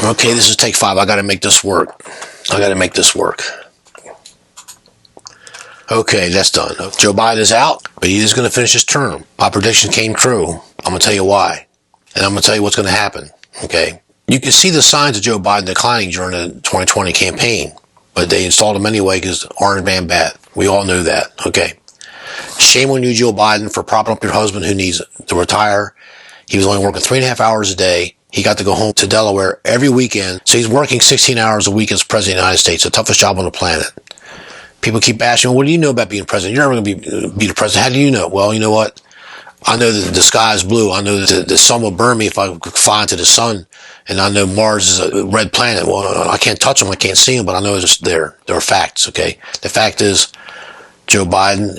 Okay, this is take 5. I got to make this work. Okay, that's done. Joe Biden is out, but he is going to finish his term. My prediction came true. I'm going to tell you why. And I'm going to tell you what's going to happen. Okay? You can see the signs of Joe Biden declining during the 2020 campaign, but they installed him anyway because Orange Man bad. We all knew that. Okay? Shame on you, Joe Biden, for propping up your husband who needs to retire. He was only working 3.5 hours a day. He got to go home to Delaware every weekend. So he's working 16 hours a week as president of the United States, the toughest job on the planet. People keep asking, what do you know about being president? You're never going to be the president. How do you know? Well, you know what? I know that the sky is blue. I know that the sun will burn me if I fly into the sun. And I know Mars is a red planet. Well, I can't touch them. I can't see them, but I know it's there. There are facts, okay? The fact is, Joe Biden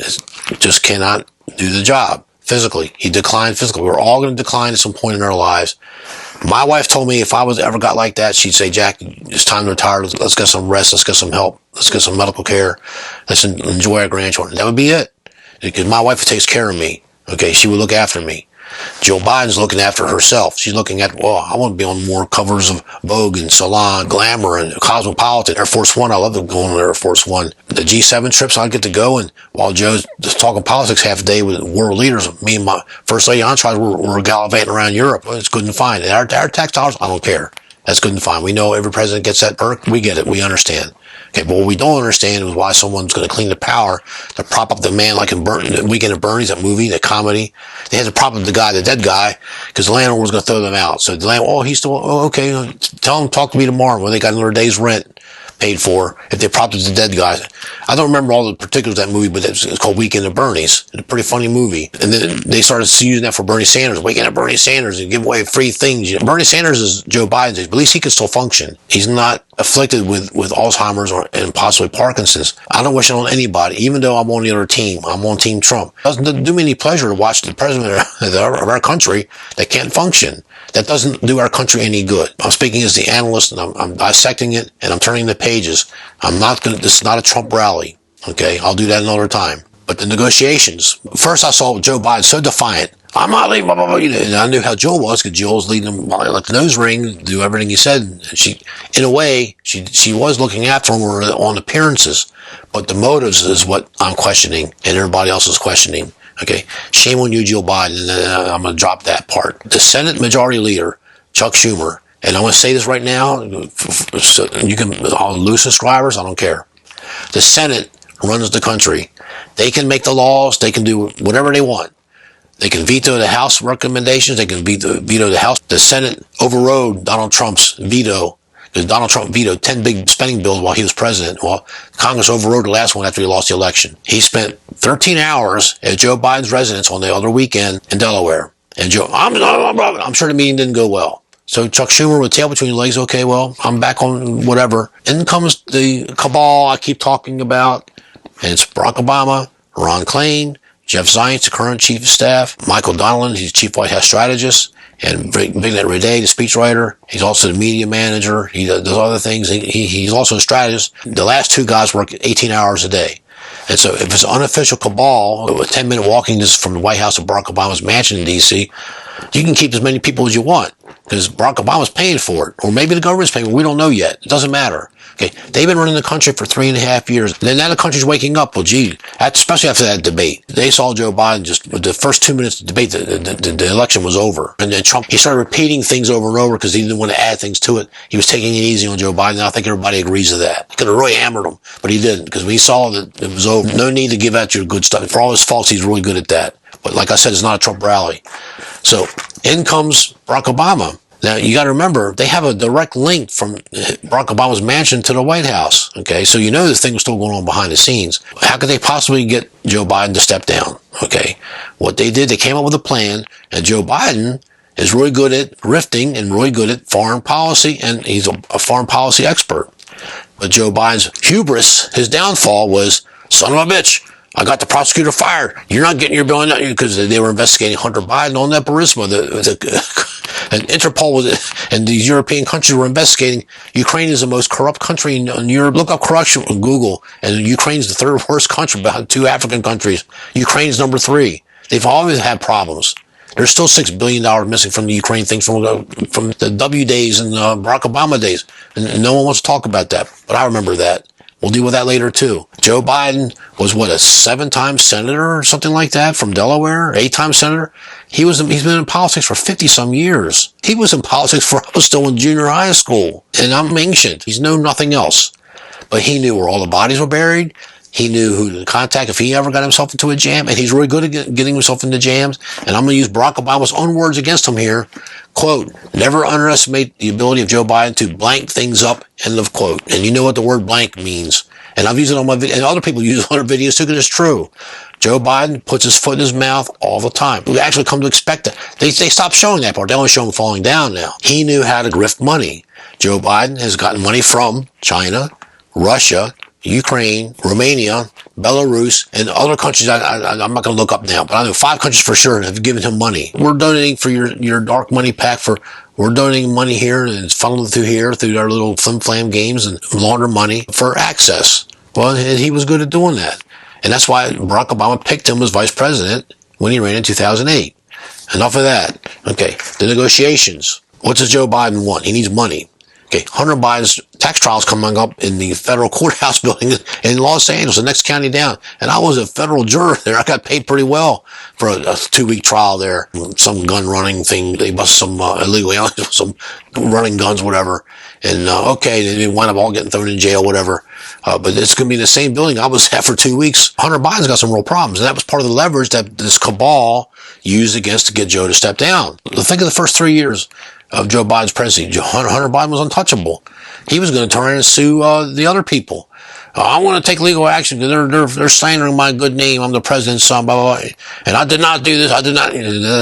just cannot do the job physically. He declined physically. We're all going to decline at some point in our lives. My wife told me if I ever got like that, she'd say, Jack, it's time to retire. Let's get some rest. Let's get some help. Let's get some medical care. Let's enjoy our grandchildren. That would be it. Because my wife takes care of me. Okay, she would look after me. Joe Biden's looking after herself. She's looking at, well, I want to be on more covers of Vogue and Salon, Glamour, and Cosmopolitan. Air Force One, I love going on Air Force One. The G7 trips, I'd get to go, and while Joe's just talking politics half a day with world leaders, me and my First Lady Entourage were gallivanting around Europe. Well, it's good and fine. And our tax dollars, I don't care. That's good and fine. We know every president gets that perk. We get it. We understand. Okay, but what we don't understand is why someone's going to cling to power to prop up the man like in Weekend at Bernie's, that movie, that comedy. They had to prop up the guy, the dead guy, because the landlord was going to throw them out. So the landlord, he's still, okay, tell him, talk to me tomorrow when they got another day's rent paid for, if they propped up the dead guy. I don't remember all the particulars of that movie, but it's called Weekend at Bernie's. It's a pretty funny movie. And then they started using that for Bernie Sanders, Weekend at Bernie Sanders, and give away free things. You know, Bernie Sanders is Joe Biden's age, but at least he can still function. He's not afflicted with Alzheimer's and possibly Parkinson's. I don't wish it on anybody, even though I'm on the other team. I'm on Team Trump. It doesn't do me any pleasure to watch the president of our country that can't function. That doesn't do our country any good. I'm speaking as the analyst, and I'm dissecting it, and I'm turning the pages. This is not a Trump rally, okay? I'll do that another time. But the negotiations, first I saw Joe Biden so defiant. I'm not leaving, blah, blah, blah. And I knew how Jill was, because Jill was leading him like the nose ring, do everything he said. And she, in a way, she was looking after him on appearances. But the motives is what I'm questioning, and everybody else is questioning. Okay, shame on you, Joe Biden. And I'm going to drop that part. The Senate Majority Leader, Chuck Schumer, and I'm going to say this right now, so you can, all lose subscribers, I don't care. The Senate runs the country. They can make the laws. They can do whatever they want. They can veto the House recommendations. They can veto the House. The Senate overrode Donald Trump's veto, because Donald Trump vetoed 10 big spending bills while he was president. Well, Congress overrode the last one after he lost the election. He spent 13 hours at Joe Biden's residence on the other weekend in Delaware. And I'm sure the meeting didn't go well. So Chuck Schumer with tail between his legs, okay, well, I'm back on whatever. In comes the cabal I keep talking about, and it's Barack Obama, Ron Klain, Jeff Zients, the current chief of staff, Michael Donilon, he's chief White House strategist, and Vignette Redé, the speechwriter. He's also the media manager. He does other things. He's also a strategist. The last two guys work 18 hours a day. And so if it's an unofficial cabal, a 10-minute walking distance from the White House to Barack Obama's mansion in D.C., you can keep as many people as you want, because Barack Obama's paying for it. Or maybe the government's paying. We don't know yet. It doesn't matter. Okay, they've been running the country for 3.5 years. Then now the country's waking up. Well, gee, especially after that debate. They saw Joe Biden just, the first 2 minutes of the debate, the election was over. And then Trump, he started repeating things over and over because he didn't want to add things to it. He was taking it easy on Joe Biden, and I think everybody agrees to that. He could have really hammered him, but he didn't, because when he saw that it was over, no need to give out your good stuff. For all his faults, he's really good at that. But like I said, it's not a Trump rally. So in comes Barack Obama. Now, you got to remember, they have a direct link from Barack Obama's mansion to the White House. Okay, so you know this thing was still going on behind the scenes. How could they possibly get Joe Biden to step down? Okay, what they did, they came up with a plan, and Joe Biden is really good at grifting and really good at foreign policy, and he's a foreign policy expert. But Joe Biden's hubris, his downfall was, son of a bitch, I got the prosecutor fired. You're not getting your bill, because they were investigating Hunter Biden on that Burisma. And Interpol was, and these European countries were investigating. Ukraine is the most corrupt country in Europe. Look up corruption on Google, and Ukraine's the third worst country behind two African countries. Ukraine's number 3. They've always had problems. There's still $6 billion missing from the Ukraine thing from the W days and Barack Obama days. And no one wants to talk about that. But I remember that. We'll deal with that later too. Joe Biden was a 7-time senator or something like that from Delaware, 8-time senator. He's been in politics for 50 some years. He was in politics I was still in junior high school. And I'm ancient. He's known nothing else. But he knew where all the bodies were buried. He knew who to contact if he ever got himself into a jam. And he's really good at getting himself into jams. And I'm going to use Barack Obama's own words against him here. Quote, never underestimate the ability of Joe Biden to blank things up, end of quote. And you know what the word blank means. And I've used it on my video, and other people use it on their videos too, because it's true. Joe Biden puts his foot in his mouth all the time. We actually come to expect it. They stopped showing that part. They only show him falling down now. He knew how to grift money. Joe Biden has gotten money from China, Russia, Ukraine, Romania, Belarus, and other countries I'm not going to look up now, but I know 5 countries for sure have given him money. We're donating for your dark money pack we're donating money here and it's funneled through here through our little flim-flam games and launder money for access. Well, and he was good at doing that. And that's why Barack Obama picked him as vice president when he ran in 2008. Enough of that. Okay, the negotiations. What does Joe Biden want? He needs money. Okay, Hunter Biden's tax trials coming up in the federal courthouse building in Los Angeles, the next county down. And I was a federal juror there. I got paid pretty well for a 2-week trial there. Some gun running thing. They busted some illegal aliens, some running guns, whatever. And okay, they wind up all getting thrown in jail, whatever. But it's going to be in the same building I was at for 2 weeks. Hunter Biden's got some real problems. And that was part of the leverage that this cabal used against to get Joe to step down. Think of the first 3 years of Joe Biden's presidency. Hunter Biden was untouchable. He was going to turn around and sue the other people. I want to take legal action because they're slandering my good name. I'm the president's son, blah, blah, blah. And I did not do this. I did not.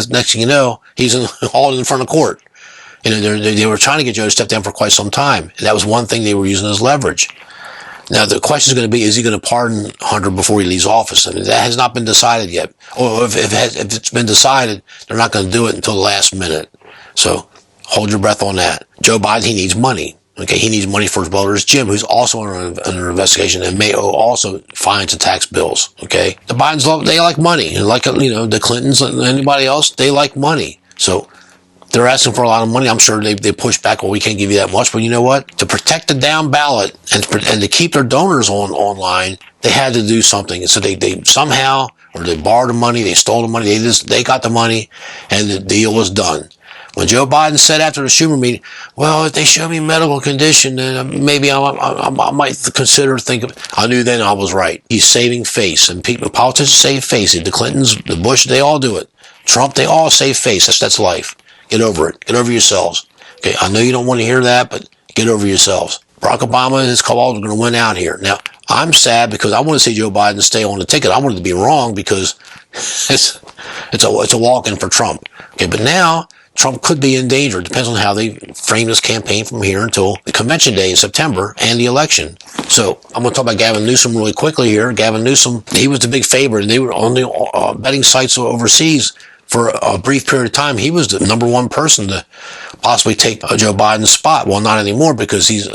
Next thing you know, he's hauled in front of court. They were trying to get Joe to step down for quite some time. And that was one thing they were using as leverage. Now, the question is going to be, is he going to pardon Hunter before he leaves office? And that has not been decided yet. Or if it's been decided, they're not going to do it until the last minute. So hold your breath on that. Joe Biden, he needs money. Okay, he needs money for his brother's Jim, who's also under investigation and may owe also fines and tax bills. Okay, the Bidens they like money, and like the Clintons and anybody else, they like money. So they're asking for a lot of money. I'm sure they push back. Well, we can't give you that much, but you know what? To protect the down ballot and to keep their donors online, they had to do something. And so they somehow, or they borrowed the money, they stole the money, they got the money, and the deal was done. When Joe Biden said after the Schumer meeting, well, if they show me medical condition, then maybe I might consider thinking. I knew then I was right. He's saving face, and politicians save face. The Clintons, the Bush, they all do it. Trump, they all save face. That's life. Get over it. Get over yourselves. Okay, I know you don't want to hear that, but get over yourselves. Barack Obama and his cabal are going to win out here. Now, I'm sad because I want to see Joe Biden stay on the ticket. I wanted to be wrong because it's a walk-in for Trump. Okay, but now Trump could be in danger. It depends on how they frame this campaign from here until the convention day in September and the election. So I'm going to talk about Gavin Newsom really quickly here. Gavin Newsom, he was the big favorite, and they were on the betting sites overseas for a brief period of time. He was the number one person to possibly take Joe Biden's spot. Well, not anymore because he's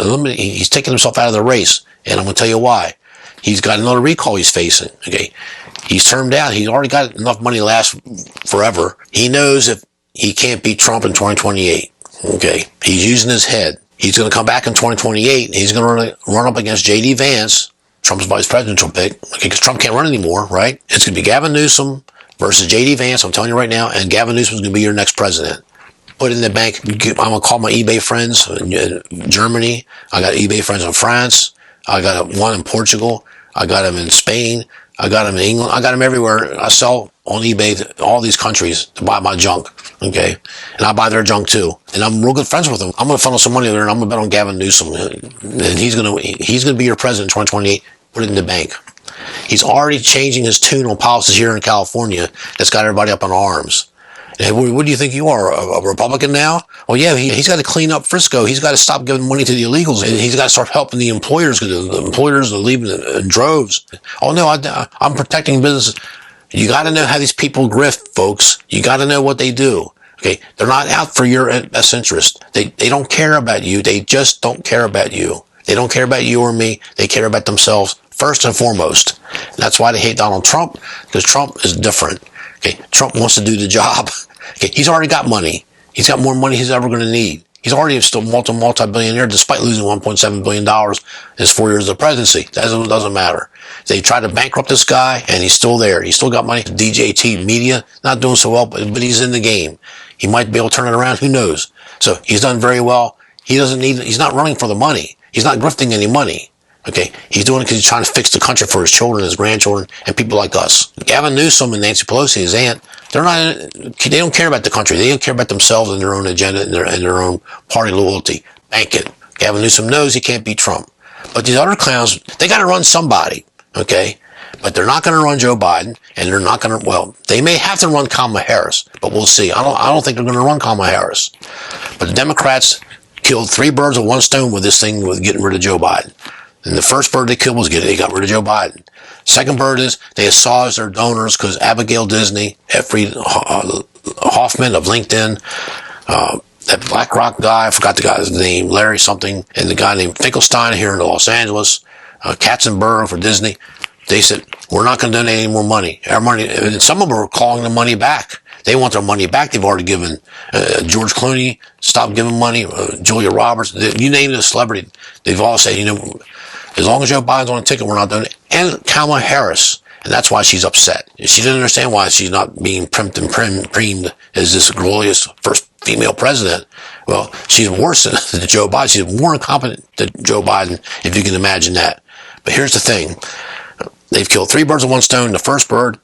taken himself out of the race. And I'm going to tell you why. He's got another recall he's facing. Okay, he's termed out. He's already got enough money to last forever. He knows if he can't beat Trump in 2028. Okay, he's using his head. He's going to come back in 2028. And he's going to run up against J.D. Vance, Trump's vice presidential pick. Okay, because Trump can't run anymore, right? It's going to be Gavin Newsom versus J.D. Vance. I'm telling you right now, and Gavin Newsom's going to be your next president. Put it in the bank. I'm going to call my eBay friends in Germany. I got eBay friends in France. I got one in Portugal. I got them in Spain. I got them in England. I got them everywhere. I sell on eBay to all these countries to buy my junk. Okay. And I buy their junk too. And I'm real good friends with them. I'm going to funnel some money there and I'm going to bet on Gavin Newsom. And he's going to be your president in 2028. Put it in the bank. He's already changing his tune on policies here in California that's got everybody up in arms. And what do you think you are, a Republican now? Well, yeah, he's got to clean up Frisco. He's got to stop giving money to the illegals. And he's got to start helping the employers because the employers are leaving in droves. Oh, no, I'm protecting business. You got to know how these people grift, folks. You got to know what they do. Okay, they're not out for your best interest. They don't care about you. They just don't care about you. They don't care about you or me. They care about themselves first and foremost. And that's why they hate Donald Trump, because Trump is different. Okay, Trump wants to do the job. Okay, he's already got money. He's got more money he's ever going to need. He's already still multi-billionaire despite losing $1.7 billion in his 4 years of presidency. That doesn't matter. They tried to bankrupt this guy, and he's still there. He's still got money. DJT media, not doing so well, but he's in the game. He might be able to turn it around. Who knows? So he's done very well. He's not running for the money. He's not grifting any money. Okay, he's doing it because he's trying to fix the country for his children, his grandchildren, and people like us. Gavin Newsom and Nancy Pelosi, his aunt, they don't care about the country. They don't care about themselves and their own agenda and their own party loyalty. Bank it. Gavin Newsom knows he can't beat Trump. But these other clowns, they got to run somebody, okay? But they're not going to run Joe Biden, and they're not going to, well, they may have to run Kamala Harris, but we'll see. I don't think they're going to run Kamala Harris. But the Democrats killed 3 birds with 1 stone with this thing with getting rid of Joe Biden. And the first bird they killed was they got rid of Joe Biden. Second bird is they assuaged their donors because Abigail Disney, Efri Hoffman of LinkedIn, that BlackRock guy, I forgot the guy's name, Larry something, and the guy named Finkelstein here in Los Angeles, Katzenberg for Disney, they said, we're not going to donate any more money. Our money, and some of them are calling the money back. They want their money back. They've already given George Clooney, stopped giving money, Julia Roberts, you name the celebrity. They've all said, as long as Joe Biden's on a ticket, we're not doing it. And Kamala Harris. And that's why she's upset. She doesn't understand why she's not being primed and creamed as this glorious first female president. Well, she's worse than Joe Biden. She's more incompetent than Joe Biden, if you can imagine that. But here's the thing. They've killed 3 birds with 1 stone. The first bird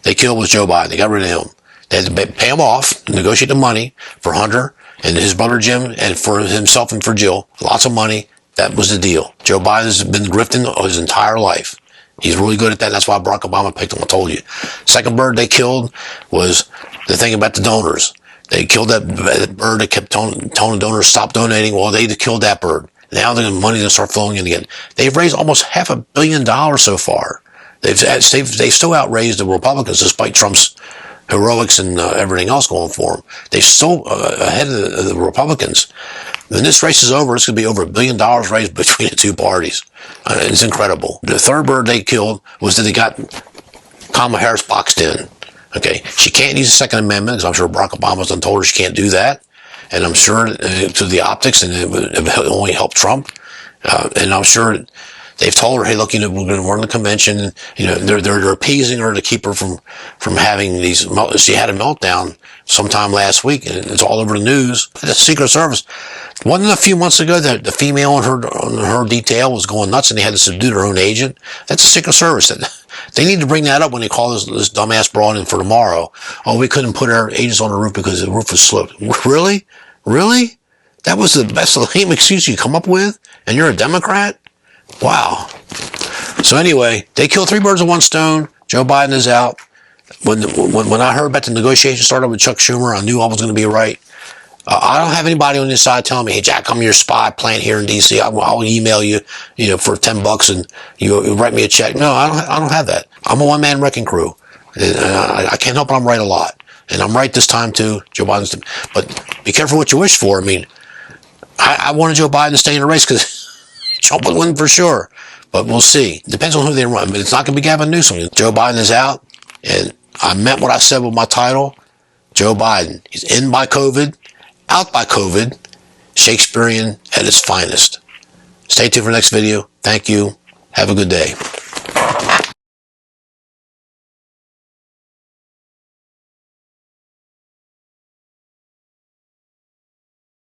they killed was Joe Biden. They got rid of him. They had to pay him off, negotiate the money for Hunter and his brother Jim and for himself and for Jill. Lots of money. That was the deal. Joe Biden has been grifting his entire life. He's really good at that. That's why Barack Obama picked him. I told you. Second bird they killed was the thing about the donors. They killed that bird that kept telling donors stop donating. Well, they killed that bird. Now the money's going to start flowing in again. They've raised almost $500 million so far. They've still outraised the Republicans despite Trump's heroics and everything else going for them. They're still ahead of the Republicans. When this race is over, it's going to be over $1 billion raised between the 2 parties. It's incredible. The third bird they killed was that they got Kamala Harris boxed in. Okay, she can't use the Second Amendment because I'm sure Barack Obama's done told her she can't do that, and I'm sure to the optics, and it would only help Trump. And I'm sure they've told her, hey, look, we're going to run the convention. They're appeasing her to keep her from having these. She had a meltdown sometime last week, and it's all over the news. The Secret Service, wasn't it a few months ago that the female on her detail was going nuts, and they had to subdue their own agent? That's the Secret Service. They need to bring that up when they call this dumbass broad in for tomorrow. Oh, we couldn't put our agents on the roof because the roof was sloped. Really? Really? That was the best lame excuse you come up with, and you're a Democrat? Wow. So anyway, they killed 3 birds with 1 stone. Joe Biden is out. When I heard about the negotiation started with Chuck Schumer, I knew I was going to be right. I don't have anybody on this side telling me, hey, Jack, I'm your spy plant here in D.C. I'll email you, for $10 and you write me a check. No, I don't have that. I'm a one-man wrecking crew. And I can't help it. I'm right a lot. And I'm right this time too. Joe Biden's, but be careful what you wish for. I mean, I wanted Joe Biden to stay in the race because Trump would win for sure. But we'll see. Depends on who they run. But it's not going to be Gavin Newsom. Joe Biden is out. And I meant what I said with my title. Joe Biden. He's in by COVID. Out by COVID, Shakespearian at its finest. Stay tuned for the next video. Thank you. Have a good day.